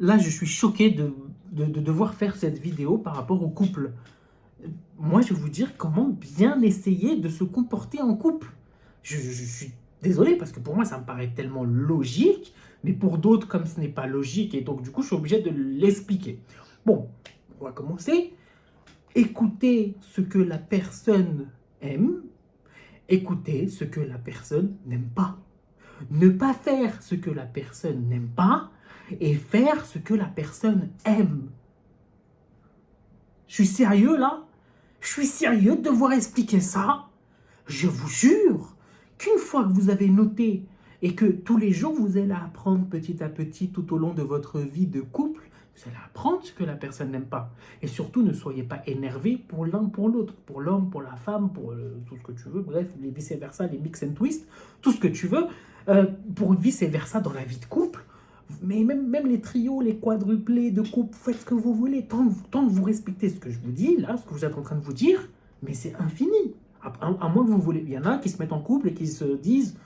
là, je suis choqué de devoir faire cette vidéo par rapport au couple. Moi, je vais vous dire comment bien essayer de se comporter en couple. Je suis désolé parce que pour moi, ça me paraît tellement logique, mais pour d'autres, comme ce n'est pas logique, et donc du coup, je suis obligé de l'expliquer. Bon, on va commencer. Écoutez ce que la personne aime, écoutez ce que la personne n'aime pas. Ne pas faire ce que la personne n'aime pas et faire ce que la personne aime. Je suis sérieux là? Je suis sérieux de devoir expliquer ça? Je vous jure qu'une fois que vous avez noté et que tous les jours vous allez apprendre petit à petit tout au long de votre vie de couple, vous allez apprendre ce que la personne n'aime pas. Et surtout, ne soyez pas énervé pour l'un pour l'autre, pour l'homme, pour la femme, pour tout ce que tu veux, bref, les vice-versa, les mix and twist, tout ce que tu veux, pour vice-versa dans la vie de couple. Mais même les trios, les quadruplés de couple, faites ce que vous voulez, tant que vous respectez ce que je vous dis, là, ce que vous êtes en train de vous dire, mais c'est infini. À moins que vous voulez. Il y en a qui se mettent en couple et qui se disent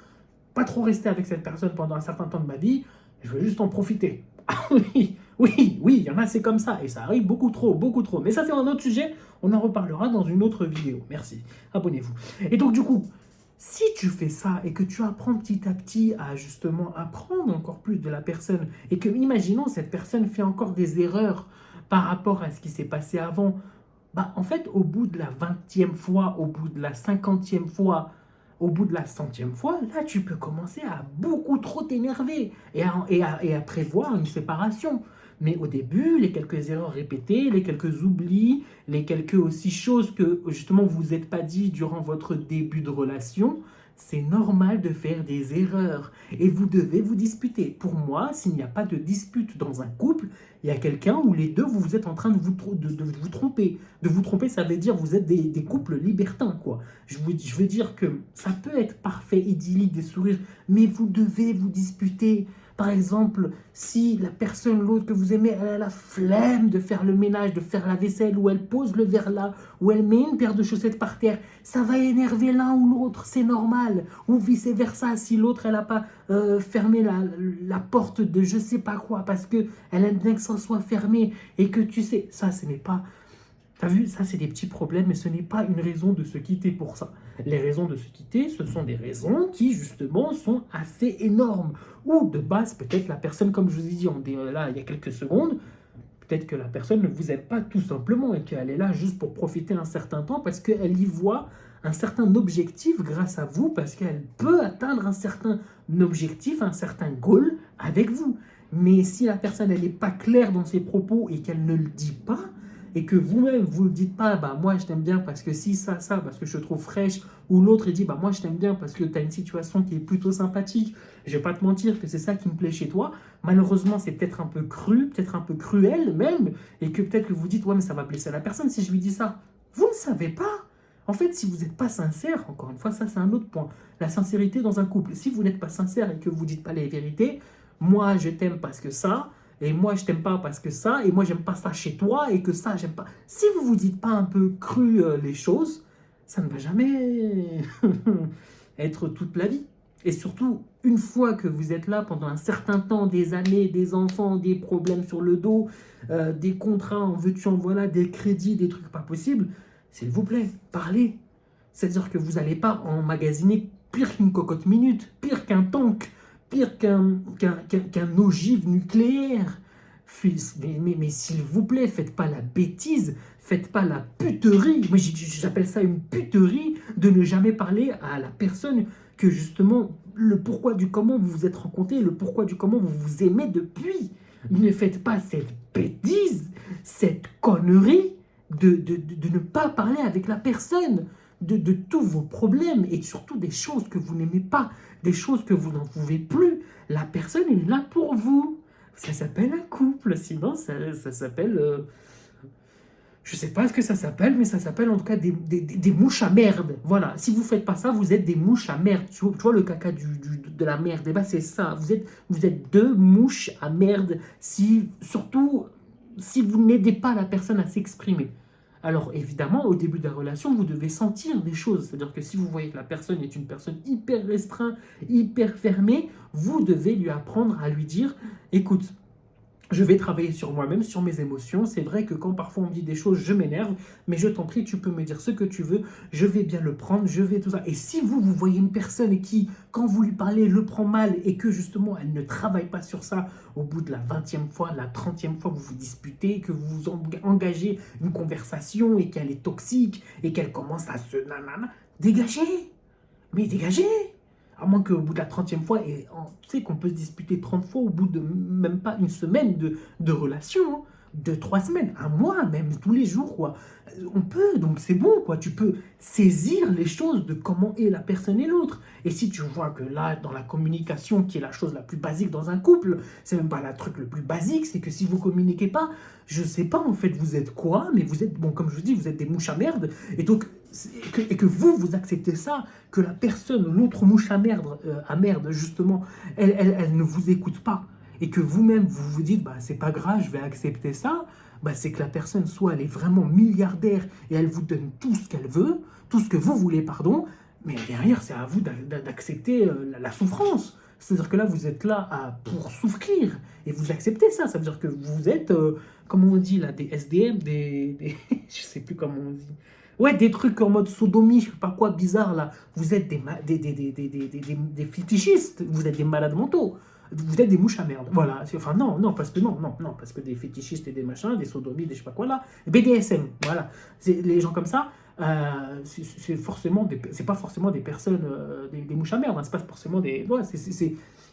pas trop rester avec cette personne pendant un certain temps de ma vie, je veux juste en profiter. Ah oui, oui, oui, il y en a, c'est comme ça. Et ça arrive beaucoup trop, beaucoup trop. Mais ça, c'est un autre sujet. On en reparlera dans une autre vidéo. Merci. Abonnez-vous. Et donc, du coup, si tu fais ça et que tu apprends petit à petit à justement apprendre encore plus de la personne et que, imaginons, cette personne fait encore des erreurs par rapport à ce qui s'est passé avant, bah, en fait, au bout de la 20e fois, au bout de la 50e fois, au bout de la 100e fois, là, tu peux commencer à beaucoup trop t'énerver et à prévoir une séparation. Mais au début, les quelques erreurs répétées, les quelques oublis, les quelques aussi choses que justement vous vous êtes pas dit durant votre début de relation, c'est normal de faire des erreurs et vous devez vous disputer. Pour moi, s'il n'y a pas de dispute dans un couple, il y a quelqu'un où les deux, vous êtes en train de vous tromper. De vous tromper, ça veut dire vous êtes des couples libertins, quoi. Je veux dire que ça peut être parfait, idyllique, des sourires, mais vous devez vous disputer. Par exemple, si la personne, l'autre que vous aimez, elle a la flemme de faire le ménage, de faire la vaisselle, ou elle pose le verre là, ou elle met une paire de chaussettes par terre, ça va énerver l'un ou l'autre, c'est normal. Ou vice-versa, si l'autre, elle n'a pas fermé la porte de je sais pas quoi, parce qu'elle aime bien que ça soit fermé, et que tu sais, ça, ce n'est pas... T'as vu, ça c'est des petits problèmes, mais ce n'est pas une raison de se quitter pour ça. Les raisons de se quitter, ce sont des raisons qui justement sont assez énormes. Ou de base, peut-être la personne, comme je vous ai dit là il y a quelques secondes, peut-être que la personne ne vous aime pas tout simplement et qu'elle est là juste pour profiter un certain temps parce qu'elle y voit un certain objectif grâce à vous, parce qu'elle peut atteindre un certain objectif, un certain goal avec vous. Mais si la personne elle n'est pas claire dans ses propos et qu'elle ne le dit pas, et que vous-même, vous ne dites pas, bah moi je t'aime bien parce que si, ça, parce que je te trouve fraîche, ou l'autre il dit, bah moi je t'aime bien parce que tu as une situation qui est plutôt sympathique, je vais pas te mentir que c'est ça qui me plaît chez toi, malheureusement c'est peut-être un peu cru, peut-être un peu cruel même, et que peut-être que vous dites, ouais mais ça va blesser la personne si je lui dis ça. Vous ne savez pas. En fait, si vous n'êtes pas sincère, encore une fois, ça c'est un autre point, la sincérité dans un couple. Si vous n'êtes pas sincère et que vous ne dites pas les vérités, moi je t'aime parce que ça, et moi je t'aime pas parce que ça, et moi j'aime pas ça chez toi, et que ça j'aime pas. Si vous vous dites pas un peu cru les choses, ça ne va jamais être toute la vie. Et surtout, une fois que vous êtes là pendant un certain temps, des années, des enfants, des problèmes sur le dos, des contrats en veux-tu en voilà, des crédits, des trucs pas possibles, s'il vous plaît, parlez. C'est-à-dire que vous n'allez pas emmagasiner pire qu'une cocotte minute, pire qu'un tank, pire qu'un ogive nucléaire. Mais s'il vous plaît, faites pas la bêtise, faites pas la puterie. Moi, j'appelle ça une puterie de ne jamais parler à la personne que justement le pourquoi du comment vous vous êtes rencontrés, le pourquoi du comment vous vous aimez depuis. Ne faites pas cette bêtise, cette connerie de ne pas parler avec la personne de tous vos problèmes et surtout des choses que vous n'aimez pas, des choses que vous n'en pouvez plus. La personne est là pour vous. Ça s'appelle un couple, sinon ça s'appelle... je sais pas ce que ça s'appelle, mais ça s'appelle en tout cas des mouches à merde. Voilà, si vous faites pas ça, vous êtes des mouches à merde. Tu vois le caca de la merde, et ben c'est ça. Vous êtes deux mouches à merde, surtout si vous n'aidez pas la personne à s'exprimer. Alors évidemment, au début de la relation, vous devez sentir des choses. C'est-à-dire que si vous voyez que la personne est une personne hyper restreinte, hyper fermée, vous devez lui apprendre à lui dire, écoute, Je vais travailler sur moi-même, sur mes émotions. C'est vrai que quand parfois on me dit des choses, je m'énerve, mais je t'en prie, tu peux me dire ce que tu veux, je vais bien le prendre, je vais tout ça. Et si vous, vous voyez une personne qui, quand vous lui parlez, le prend mal et que justement elle ne travaille pas sur ça, au bout de la 20e fois, la 30e fois, vous vous disputez, que vous vous engagez une conversation et qu'elle est toxique et qu'elle commence à se nanana, dégagez, mais dégagez. À moins qu'au bout de la 30e fois, et tu sais qu'on peut se disputer 30 fois au bout de même pas une semaine de relation, hein, de 3 semaines, un mois, même tous les jours, quoi. On peut, donc c'est bon, quoi. Tu peux saisir les choses de comment est la personne et l'autre. Et si tu vois que là, dans la communication, qui est la chose la plus basique dans un couple, c'est même pas le truc le plus basique, c'est que si vous communiquez pas, je sais pas en fait vous êtes quoi, mais vous êtes, bon, comme je vous dis, vous êtes des mouches à merde, et donc, et que vous, vous acceptez ça, que la personne, l'autre mouche à merde justement, elle ne vous écoute pas, et que vous-même, vous vous dites, bah, c'est pas grave, je vais accepter ça, bah, c'est que la personne, soit elle est vraiment milliardaire, et elle vous donne tout ce qu'elle veut, tout ce que vous voulez, pardon, mais derrière, c'est à vous d'accepter la souffrance. C'est-à-dire que là, vous êtes là pour souffrir, et vous acceptez ça. Ça veut dire que vous êtes, comment on dit là, des SDM, je sais plus comment on dit. Ouais, des trucs en mode sodomie, je sais pas quoi, bizarre là. Vous êtes des fétichistes, vous êtes des malades mentaux. Vous êtes des mouches à merde. Voilà. Enfin, non, non, parce que non, non, non, parce que des fétichistes et des machins, des sodomies, des je sais pas quoi là. BDSM, voilà. Les gens comme ça, c'est pas forcément des personnes, des mouches à merde, hein, c'est pas forcément des. Ouais,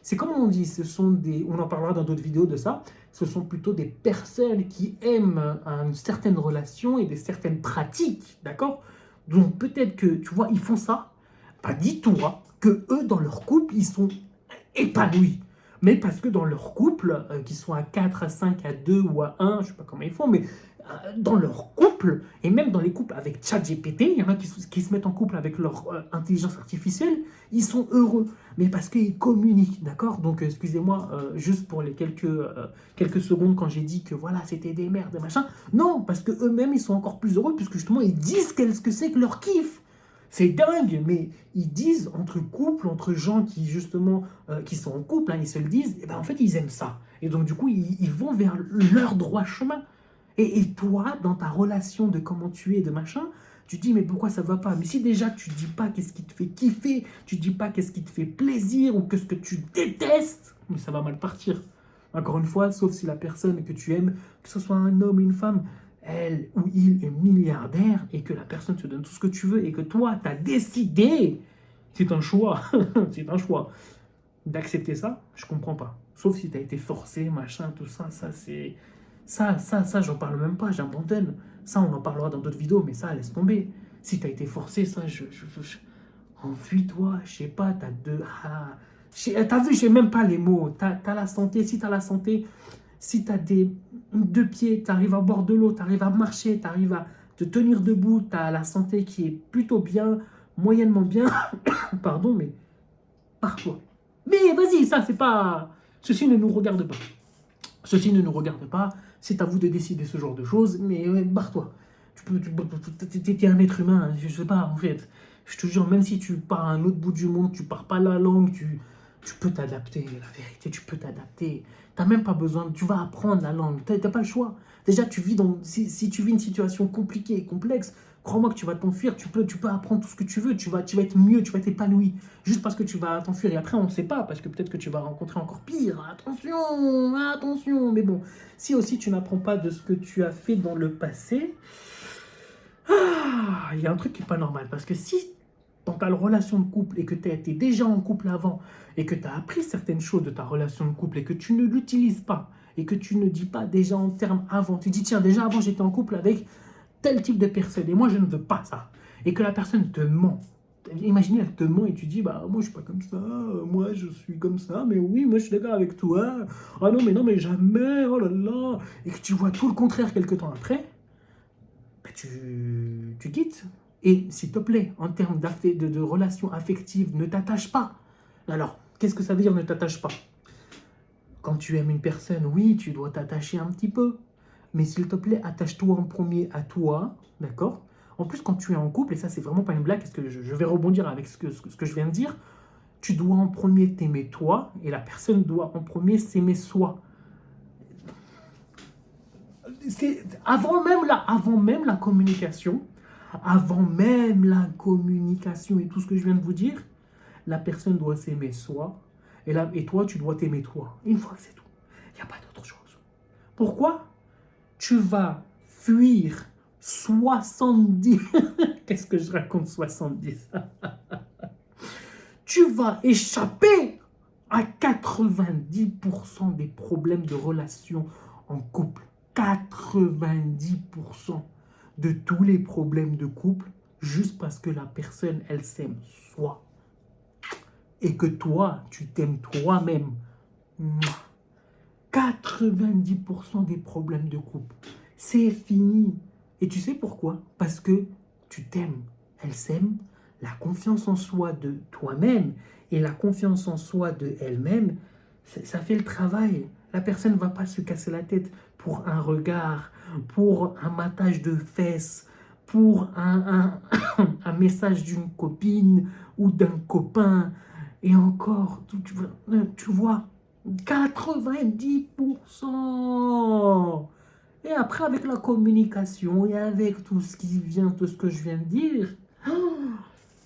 c'est comme on dit, ce sont des. On en parlera dans d'autres vidéos de ça. Ce sont plutôt des personnes qui aiment une certaine relation et des certaines pratiques, d'accord? Donc peut-être que, tu vois, ils font ça. Bah, dis-toi que eux, dans leur couple, ils sont épanouis. Mais parce que dans leur couple, qu'ils sont à 4, à 5, à 2 ou à un, je sais pas comment ils font, mais dans leur couple, et même dans les couples avec ChatGPT, il y en a qui se mettent en couple avec leur intelligence artificielle, ils sont heureux, mais parce qu'ils communiquent, d'accord? Donc, excusez-moi, juste pour les quelques secondes quand j'ai dit que voilà, c'était des merdes, des machins. Non, parce que eux-mêmes, ils sont encore plus heureux, puisque justement, ils disent ce que c'est que leur kiff. C'est dingue, mais ils disent entre couples, entre gens qui justement qui sont en couple, hein, ils se le disent, et ben en fait ils aiment ça. Et donc du coup ils vont vers leur droit chemin. Et toi, dans ta relation de comment tu es, de machin, tu te dis mais pourquoi ça va pas? Mais si déjà tu dis pas qu'est-ce qui te fait kiffer, tu dis pas qu'est-ce qui te fait plaisir ou qu'est-ce que tu détestes, mais ça va mal partir. Encore une fois, sauf si la personne que tu aimes, que ce soit un homme, une femme, elle ou il est milliardaire et que la personne te donne tout ce que tu veux et que toi, tu as décidé, c'est un choix, c'est un choix, d'accepter ça, je comprends pas. Sauf si tu as été forcé, machin, tout ça, ça c'est... Ça, j'en parle même pas, j'abandonne. Ça, on en parlera dans d'autres vidéos, mais ça, laisse tomber. Si tu as été forcé, ça, enfuis-toi, je sais pas, t'as deux... Ah, t'as vu, j'ai même pas les mots. T'as la santé, si t'as la santé, si t'as deux pieds, t'arrives à boire de l'eau, t'arrives à marcher, t'arrives à te tenir debout, t'as la santé qui est plutôt bien, moyennement bien, pardon, mais pars-toi. Mais vas-y, ça, c'est pas... Ceci ne nous regarde pas. Ceci ne nous regarde pas. C'est à vous de décider ce genre de choses, mais barre-toi. T'es un être humain, je sais pas, en fait. Je te jure, même si tu pars à un autre bout du monde, tu pars pas la langue, tu peux t'adapter. La vérité, tu peux t'adapter. T'as même pas besoin, tu vas apprendre la langue. T'as pas le choix. Déjà, si tu vis une situation compliquée et complexe, crois-moi que tu vas t'enfuir. Tu peux apprendre tout ce que tu veux. Tu vas être mieux, tu vas être épanoui. Juste parce que tu vas t'enfuir. Et après, on ne sait pas, parce que peut-être que tu vas rencontrer encore pire. Attention, attention. Mais bon, si aussi tu n'apprends pas de ce que tu as fait dans le passé, il y a un truc qui n'est pas normal. Parce que si dans ta relation de couple et que tu as été déjà en couple avant et que tu as appris certaines choses de ta relation de couple et que tu ne l'utilises pas et que tu ne dis pas déjà en termes avant, tu dis tiens, déjà avant j'étais en couple avec tel type de personne et moi je ne veux pas ça. Et que la personne te ment. Imaginez, elle te ment et tu dis bah moi je suis pas comme ça, moi je suis comme ça, mais oui, moi je suis d'accord avec toi. Ah non, mais jamais, oh là là. Et que tu vois tout le contraire quelques temps après, bah, tu quittes. Et s'il te plaît, en termes de relations affectives, ne t'attache pas. Alors, qu'est-ce que ça veut dire ne t'attache pas? Quand tu aimes une personne, oui, tu dois t'attacher un petit peu. Mais s'il te plaît, attache-toi en premier à toi, d'accord? En plus, quand tu es en couple, et ça, c'est vraiment pas une blague, parce que je vais rebondir avec ce que je viens de dire, tu dois en premier t'aimer toi, et la personne doit en premier s'aimer soi. avant même la communication, et tout ce que je viens de vous dire, la personne doit s'aimer soi, et toi, tu dois t'aimer toi. Une fois que c'est tout. Il n'y a pas d'autre chose. Pourquoi tu vas fuir 70... Qu'est-ce que je raconte 70? Tu vas échapper à 90% des problèmes de relations en couple. 90% de tous les problèmes de couple, juste parce que la personne, elle s'aime soi. Et que toi, tu t'aimes toi-même. 90% des problèmes de couple, c'est fini. Et tu sais pourquoi? Parce que tu t'aimes, elle s'aime, la confiance en soi de toi-même et la confiance en soi de elle-même, ça fait le travail. La personne ne va pas se casser la tête pour un regard, pour un matage de fesses, pour un message d'une copine ou d'un copain. Et encore, tu vois, 90%. Et après, avec la communication et avec tout ce qui vient, tout ce que je viens de dire,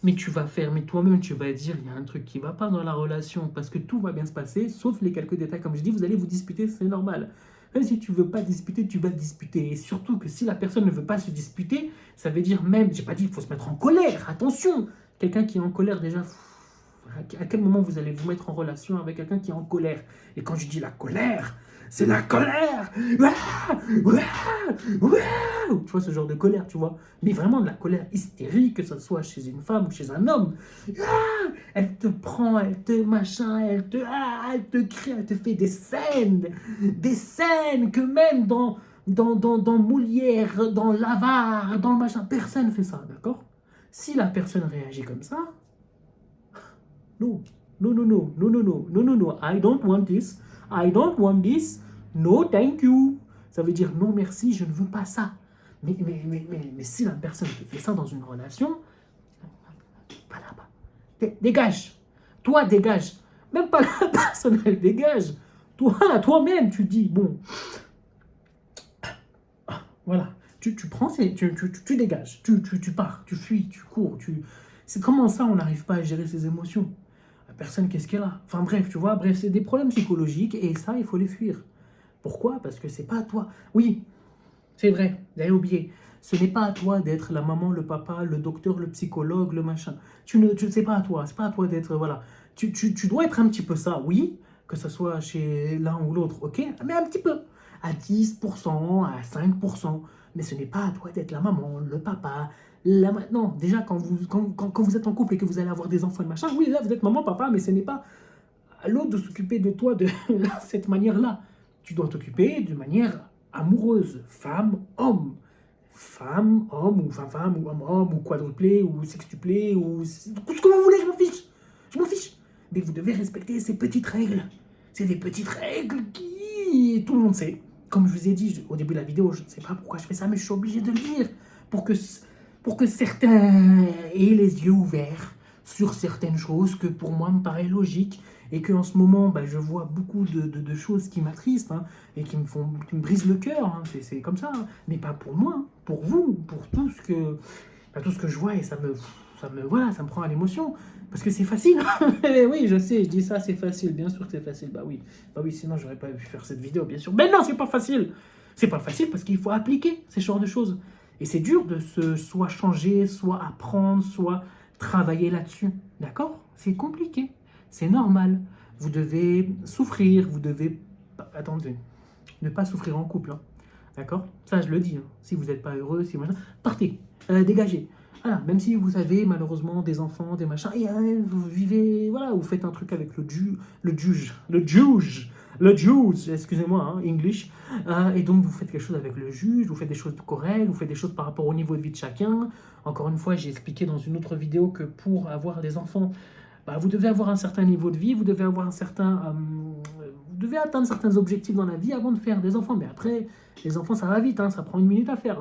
mais tu vas faire, mais toi-même, tu vas dire, il y a un truc qui ne va pas dans la relation, parce que tout va bien se passer, sauf les quelques détails. Comme je dis, vous allez vous disputer, c'est normal. Même si tu ne veux pas disputer, tu vas disputer. Et surtout que si la personne ne veut pas se disputer, ça veut dire même, j'ai pas dit qu'il faut se mettre en colère, attention. Quelqu'un qui est en colère, déjà, à quel moment vous allez vous mettre en relation avec quelqu'un qui est en colère? Et quand je dis la colère, c'est la colère. Tu vois, ce genre de colère, tu vois. Mais vraiment de la colère hystérique, que ce soit chez une femme ou chez un homme. Elle te prend, elle te machin, elle te crie, elle te fait des scènes que même dans Molière, dans l'Avare, dans le machin, personne fait ça, d'accord? Si la personne réagit comme ça, no, no, no, no, no, no, no, no, no, no, I don't want this, no, thank you. Ça veut dire non, merci, je ne veux pas ça. Mais si la personne te fait ça dans une relation, pas là-bas. Dégage. Toi, dégage. Même pas la personne, elle dégage. Toi-même, tu dis, bon, voilà. Tu prends, tu dégages. Tu pars, tu fuis, tu cours. C'est comment ça, on n'arrive pas à gérer ses émotions? La personne, qu'est-ce qu'elle a? Enfin bref, tu vois, bref, c'est des problèmes psychologiques et ça, il faut les fuir. Pourquoi? Parce que c'est pas à toi. Oui, c'est vrai, vous avez oublié. Ce n'est pas à toi d'être la maman, le papa, le docteur, le psychologue, le machin. C'est pas à toi. C'est pas à toi d'être, voilà. Tu dois être un petit peu ça, oui, que ce soit chez l'un ou l'autre, ok? Mais un petit peu. À 10%, à 5%. Mais ce n'est pas à toi d'être la maman, le papa. Non, déjà, quand vous êtes en couple et que vous allez avoir des enfants et machin, oui, là, vous êtes maman, papa, mais ce n'est pas à l'autre de s'occuper de toi de cette manière-là. Tu dois t'occuper de manière amoureuse, femme, homme. Femme, homme, ou femme, ou homme, ou quadruplé, ou sextuplé, ou tout ce que vous voulez, je m'en fiche. Je m'en fiche. Mais vous devez respecter ces petites règles. C'est des petites règles qui... tout le monde sait. Comme je vous ai dit au début de la vidéo, je ne sais pas pourquoi je fais ça, mais je suis obligé de le dire. Pour que certains aient les yeux ouverts sur certaines choses que pour moi me paraît logique et qu'en ce moment je vois beaucoup de choses qui m'attristent et qui me brisent le cœur, c'est comme ça, mais pas pour moi, pour vous, pour tout ce que je vois et ça me prend à l'émotion parce que c'est facile. Oui, je sais, je dis ça, c'est facile, bien sûr que c'est facile, bah oui, sinon j'aurais pas pu faire cette vidéo, bien sûr, mais non, c'est pas facile parce qu'il faut appliquer ces genres de choses et c'est dur de soit changer, soit apprendre, soit travailler là-dessus, d'accord? C'est compliqué, c'est normal. Vous devez souffrir, vous devez... Attendez, ne pas souffrir en couple, d'accord? Ça, je le dis, si vous n'êtes pas heureux, si machin, partez, dégagez. Voilà, même si vous avez malheureusement des enfants, des machins, et vous vivez, voilà, vous faites un truc avec le juge, excusez-moi, English, et donc vous faites quelque chose avec le juge, vous faites des choses correctes, vous faites des choses par rapport au niveau de vie de chacun. Encore une fois, j'ai expliqué dans une autre vidéo que pour avoir des enfants, vous devez avoir un certain niveau de vie, vous devez avoir vous devez atteindre certains objectifs dans la vie avant de faire des enfants. Mais après, les enfants, ça va vite, ça prend 1 minute à faire.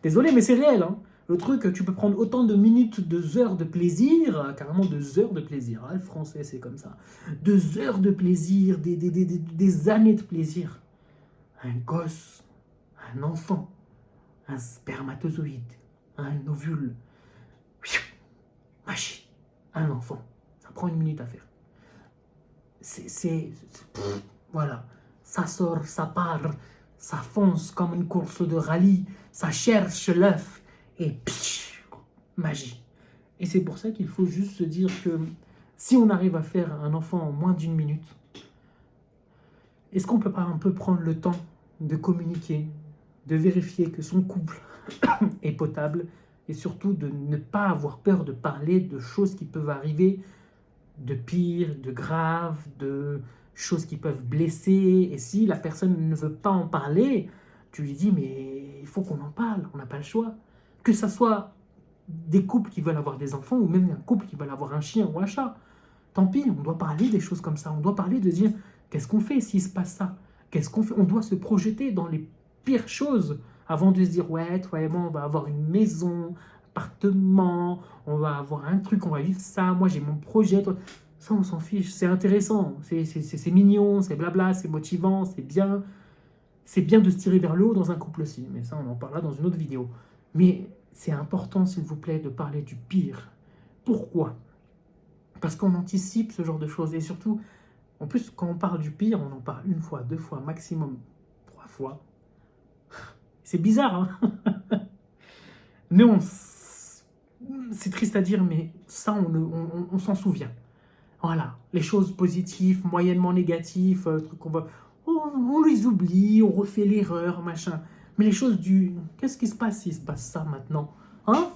Désolé, mais c'est réel. Le truc, tu peux prendre autant de minutes, 2 heures de plaisir, carrément 2 heures de plaisir. Le français, c'est comme ça. 2 heures de plaisir, des années de plaisir. un gosse, un enfant, un spermatozoïde, un ovule, magie, un enfant. Ça prend 1 minute à faire. Voilà, ça sort, ça part, ça fonce comme une course de rallye, ça cherche l'œuf et magie. Et c'est pour ça qu'il faut juste se dire que si on arrive à faire un enfant en moins d'1 minute, est-ce qu'on peut pas un peu prendre le temps de communiquer, de vérifier que son couple est potable et surtout de ne pas avoir peur de parler de choses qui peuvent arriver de pire, de grave, de choses qui peuvent blesser. Et si la personne ne veut pas en parler, tu lui dis, mais il faut qu'on en parle, on n'a pas le choix. Que ça soit des couples qui veulent avoir des enfants ou même un couple qui veut avoir un chien ou un chat. Tant pis, on doit parler des choses comme ça. On doit parler de dire, qu'est-ce qu'on fait s'il se passe ça? Qu'est-ce qu'on fait? On doit se projeter dans les pires choses avant de se dire, ouais, toi et moi, on va avoir une maison, appartement, on va avoir un truc, on va vivre ça, moi j'ai mon projet, toi. Ça on s'en fiche, c'est intéressant, c'est mignon, c'est blabla, c'est motivant, c'est bien. C'est bien de se tirer vers le haut dans un couple aussi, mais ça on en parlera dans une autre vidéo. Mais c'est important s'il vous plaît de parler du pire. Pourquoi? Parce qu'on anticipe ce genre de choses et surtout, en plus quand on parle du pire, on en parle 1 fois, 2 fois, maximum 3 fois. C'est bizarre, hein. Mais c'est triste à dire, mais ça, on s'en souvient. Voilà, les choses positives, moyennement négatives, on les oublie, on refait l'erreur, machin. Mais les choses qu'est-ce qui se passe s'il se passe ça maintenant? Hein?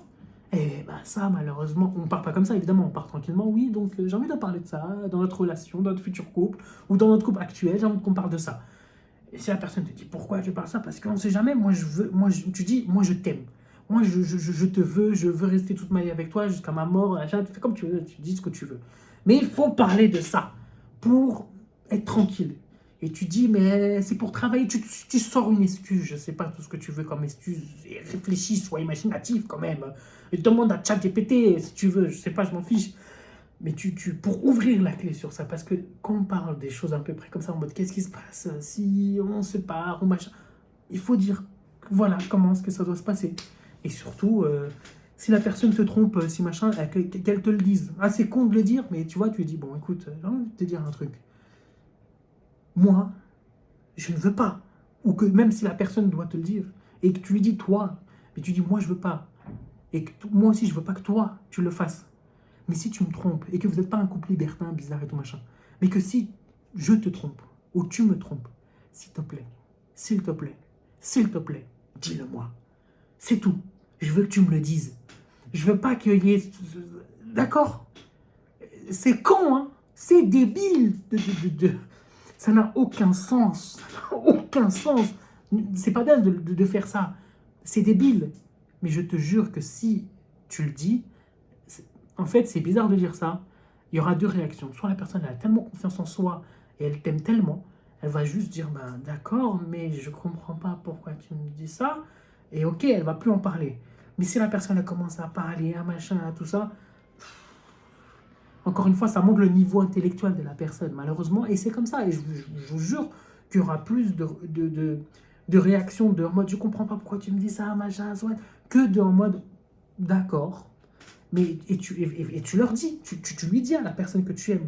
Eh ben ça, malheureusement, on part pas comme ça, évidemment, on part tranquillement. Oui, donc j'ai envie de parler de ça dans notre relation, dans notre futur couple, ou dans notre couple actuel, j'ai envie qu'on parle de ça. Et si la personne te dit pourquoi tu parles ça, parce qu'on ne sait jamais, tu dis, moi je t'aime. Moi je te veux, je veux rester toute ma vie avec toi jusqu'à ma mort, tu fais comme tu veux, tu dis ce que tu veux. Mais il faut parler de ça pour être tranquille. Et tu dis, mais c'est pour travailler, tu sors une excuse, je ne sais pas tout ce que tu veux comme excuse, et réfléchis, sois imaginatif quand même. Et demande à ChatGPT si tu veux, je ne sais pas, je m'en fiche. Mais pour ouvrir la clé sur ça, parce que quand on parle des choses à peu près comme ça, en mode qu'est-ce qui se passe si on se part ou machin, il faut dire voilà comment est-ce que ça doit se passer. Et surtout, si la personne te trompe, si machin, qu'elle te le dise. Ah, c'est con de le dire, mais tu vois, tu dis bon, écoute, j'ai envie de te dire un truc. Moi, je ne veux pas. Ou que même si la personne doit te le dire, et que tu lui dis toi, mais tu dis moi, je veux pas. Et que moi aussi, je veux pas que toi, tu le fasses. Mais si tu me trompes et que vous n'êtes pas un couple libertin, bizarre et tout machin, mais que si je te trompe ou tu me trompes, s'il te plaît, s'il te plaît, s'il te plaît, dis-le-moi. C'est tout. Je veux que tu me le dises. Je veux pas qu'il y ait... D'accord? C'est con, hein? C'est débile. Ça n'a aucun sens. Ça n'a aucun sens. C'est pas bien de faire ça. C'est débile. Mais je te jure que si tu le dis, en fait, c'est bizarre de dire ça. Il y aura 2 réactions. Soit la personne a tellement confiance en soi et elle t'aime tellement, elle va juste dire ben, d'accord, mais je comprends pas pourquoi tu me dis ça. Et ok, elle va plus en parler. Mais si la personne elle commence à parler, à machin, à tout ça, encore une fois, ça montre le niveau intellectuel de la personne, malheureusement. Et c'est comme ça. Et je vous jure qu'il y aura plus de réactions de en mode je comprends pas pourquoi tu me dis ça, machin, que de en mode d'accord. Mais, et tu leur dis, tu lui dis à la personne que tu aimes,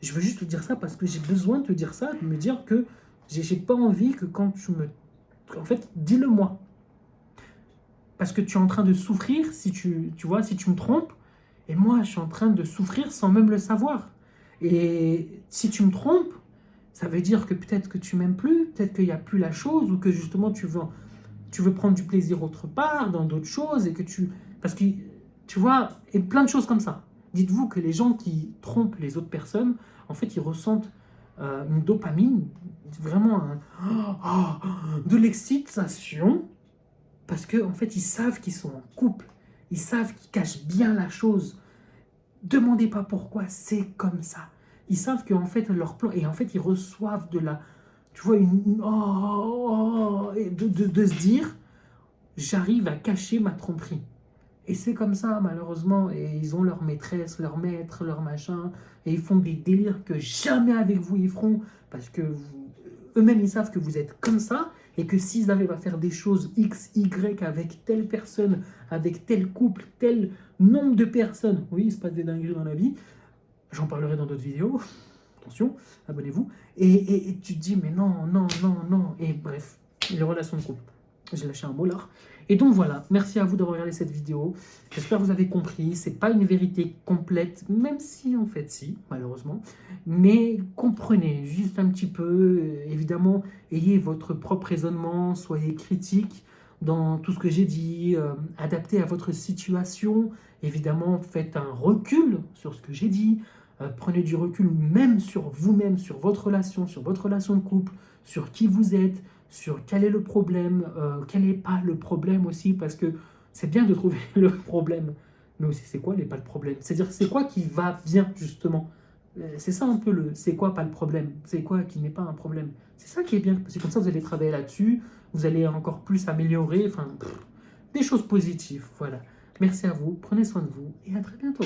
je veux juste te dire ça parce que j'ai besoin de te dire ça, de me dire que j'ai pas envie que quand tu me... En fait, dis-le-moi. Parce que tu es en train de souffrir si tu vois, si tu me trompes, et moi, je suis en train de souffrir sans même le savoir. Et si tu me trompes, ça veut dire que peut-être que tu m'aimes plus, peut-être qu'il n'y a plus la chose, ou que justement tu veux prendre du plaisir autre part, dans d'autres choses, et que parce que, tu vois, et plein de choses comme ça. Dites-vous que les gens qui trompent les autres personnes, en fait, ils ressentent une dopamine, vraiment de l'excitation, parce qu'en en fait, ils savent qu'ils sont en couple, ils savent qu'ils cachent bien la chose. Demandez pas pourquoi, c'est comme ça. Ils savent qu'en fait, leur plan, et en fait, ils reçoivent de la, tu vois, de se dire, j'arrive à cacher ma tromperie. Et c'est comme ça, malheureusement. Et ils ont leur maîtresse, leur maître, leur machin. Et ils font des délires que jamais avec vous ils feront. Parce que eux-mêmes, ils savent que vous êtes comme ça, et que s'ils arrivent à faire des choses X, Y avec telle personne, avec tel couple, tel nombre de personnes, oui, il se passe des dingueries dans la vie, j'en parlerai dans d'autres vidéos, attention, abonnez-vous, et tu te dis, mais non, non, non, non, et bref, les relations de couple. J'ai lâché un mot là. Et donc voilà, merci à vous d'avoir regardé cette vidéo. J'espère que vous avez compris. C'est pas une vérité complète, même si en fait si, malheureusement. Mais comprenez juste un petit peu. Évidemment, ayez votre propre raisonnement, soyez critique dans tout ce que j'ai dit, adaptez à votre situation. Évidemment, faites un recul sur ce que j'ai dit. Prenez du recul même sur vous-même, sur votre relation de couple, sur qui vous êtes, sur quel est le problème, quel n'est pas le problème aussi, parce que c'est bien de trouver le problème, mais aussi c'est quoi n'est pas le problème. C'est-à-dire c'est quoi qui va bien justement. C'est ça un peu le c'est quoi pas le problème, c'est quoi qui n'est pas un problème. C'est ça qui est bien, parce que comme ça vous allez travailler là-dessus, vous allez encore plus améliorer, enfin des choses positives, voilà. Merci à vous, prenez soin de vous et à très bientôt.